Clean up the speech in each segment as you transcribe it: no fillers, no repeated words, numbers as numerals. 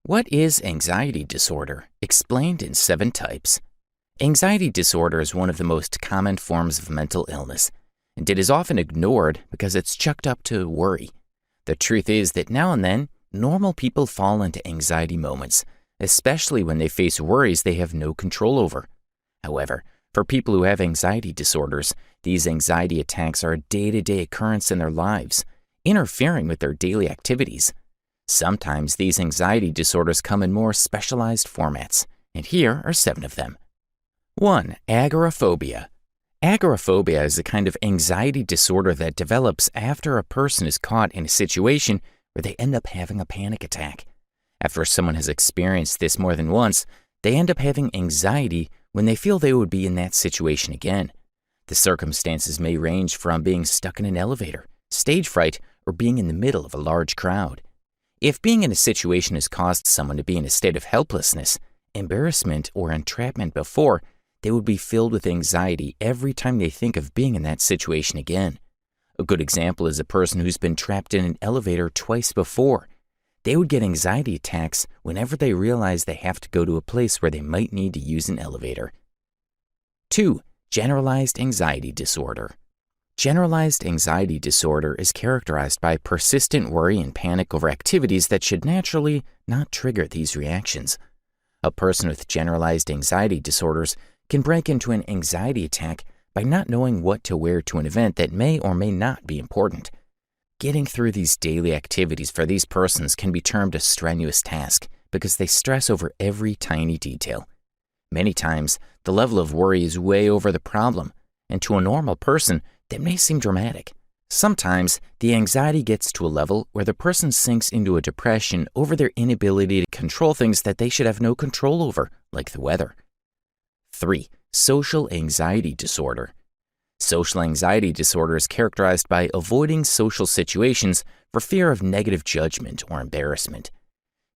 What is anxiety disorder? Explained in 7 types. Anxiety disorder is one of the most common forms of mental illness, and it is often ignored because it's chucked up to worry. The truth is that now and then, normal people fall into anxiety moments, especially when they face worries they have no control over. However, for people who have anxiety disorders, these anxiety attacks are a day-to-day occurrence in their lives, interfering with their daily activities. Sometimes these anxiety disorders come in more specialized formats, and here are 7 of them. 1. Agoraphobia. Agoraphobia is a kind of anxiety disorder that develops after a person is caught in a situation where they end up having a panic attack. After someone has experienced this more than once, they end up having anxiety when they feel they would be in that situation again. The circumstances may range from being stuck in an elevator, stage fright, or being in the middle of a large crowd. If being in a situation has caused someone to be in a state of helplessness, embarrassment, or entrapment before, they would be filled with anxiety every time they think of being in that situation again. A good example is a person who's been trapped in an elevator twice before. They would get anxiety attacks whenever they realize they have to go to a place where they might need to use an elevator. 2. Generalized anxiety disorder. Generalized anxiety disorder is characterized by persistent worry and panic over activities that should naturally not trigger these reactions. A person with generalized anxiety disorders can break into an anxiety attack by not knowing what to wear to an event that may or may not be important. Getting through these daily activities for these persons can be termed a strenuous task because they stress over every tiny detail. Many times, the level of worry is way over the problem, and to a normal person, that may seem dramatic. Sometimes, the anxiety gets to a level where the person sinks into a depression over their inability to control things that they should have no control over, like the weather. 3. Social anxiety disorder. Social anxiety disorder is characterized by avoiding social situations for fear of negative judgment or embarrassment.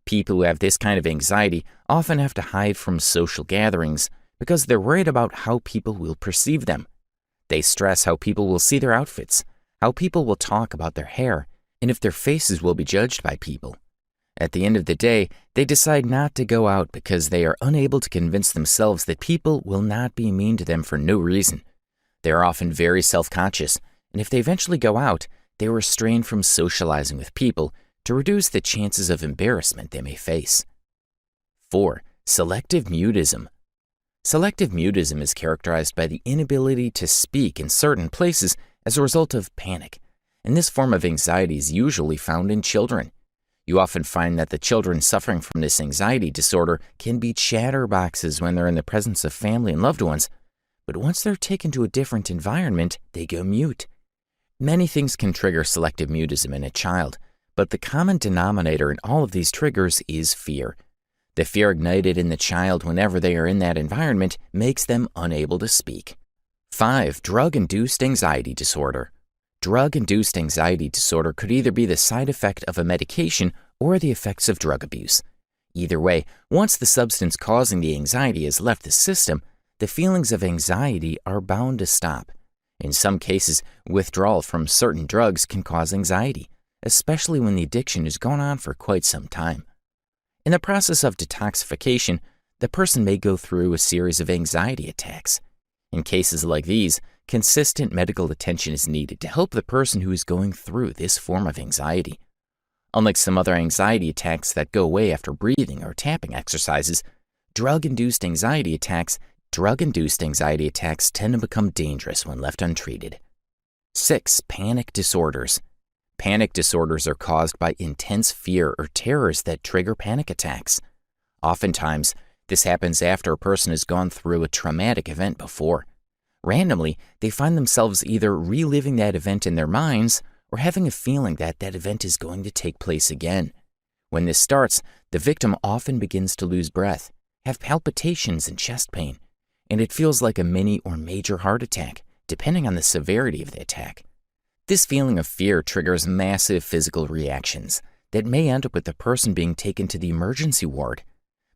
People who have this kind of anxiety often have to hide from social gatherings because they're worried about how people will perceive them. They stress how people will see their outfits, how people will talk about their hair, and if their faces will be judged by people. At the end of the day, they decide not to go out because they are unable to convince themselves that people will not be mean to them for no reason. They are often very self-conscious, and if they eventually go out, they restrain from socializing with people to reduce the chances of embarrassment they may face. 4. Selective mutism. Selective mutism is characterized by the inability to speak in certain places as a result of panic, and this form of anxiety is usually found in children. You often find that the children suffering from this anxiety disorder can be chatterboxes when they're in the presence of family and loved ones, but once they're taken to a different environment, they go mute. Many things can trigger selective mutism in a child, but the common denominator in all of these triggers is fear. The fear ignited in the child whenever they are in that environment makes them unable to speak. 5. Drug-Induced anxiety disorder. Drug-induced anxiety disorder could either be the side effect of a medication or the effects of drug abuse. Either way, once the substance causing the anxiety has left the system, the feelings of anxiety are bound to stop. In some cases, withdrawal from certain drugs can cause anxiety, especially when the addiction has gone on for quite some time. In the process of detoxification, the person may go through a series of anxiety attacks. In cases like these, consistent medical attention is needed to help the person who is going through this form of anxiety. Unlike some other anxiety attacks that go away after breathing or tapping exercises, drug-induced anxiety attacks tend to become dangerous when left untreated. 6. Panic disorders. Panic disorders are caused by intense fear or terrors that trigger panic attacks. Oftentimes, this happens after a person has gone through a traumatic event before. Randomly, they find themselves either reliving that event in their minds or having a feeling that that event is going to take place again. When this starts, the victim often begins to lose breath, have palpitations and chest pain, and it feels like a mini or major heart attack, depending on the severity of the attack. This feeling of fear triggers massive physical reactions that may end up with the person being taken to the emergency ward.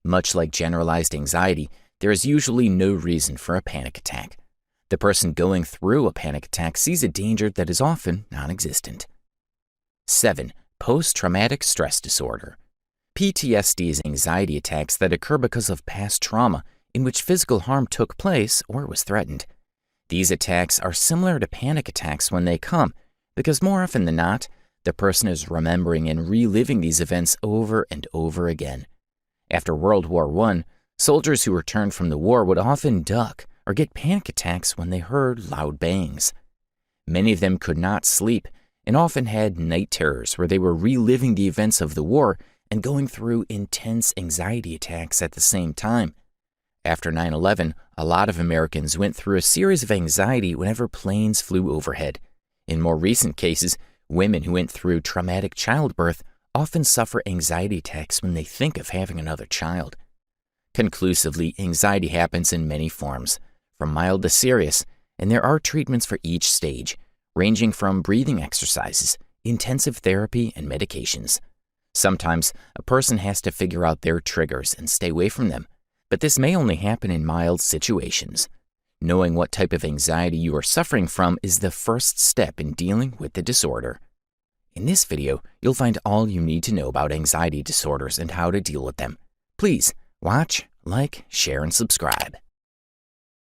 Much like generalized anxiety, there is usually no reason for a panic attack. The person going through a panic attack sees a danger that is often non-existent. 7. Post-traumatic stress disorder. PTSD is anxiety attacks that occur because of past trauma in which physical harm took place or was threatened. These attacks are similar to panic attacks when they come, because more often than not, the person is remembering and reliving these events over and over again. After World War I, soldiers who returned from the war would often duck or get panic attacks when they heard loud bangs. Many of them could not sleep and often had night terrors where they were reliving the events of the war and going through intense anxiety attacks at the same time. After 9/11, a lot of Americans went through a series of anxiety whenever planes flew overhead. In more recent cases, women who went through traumatic childbirth often suffer anxiety attacks when they think of having another child. Conclusively, anxiety happens in many forms, from mild to serious, and there are treatments for each stage, ranging from breathing exercises, intensive therapy, and medications. Sometimes, a person has to figure out their triggers and stay away from them, but this may only happen in mild situations. Knowing what type of anxiety you are suffering from is the first step in dealing with the disorder. In this video, you'll find all you need to know about anxiety disorders and how to deal with them. Please watch, like, share, and subscribe.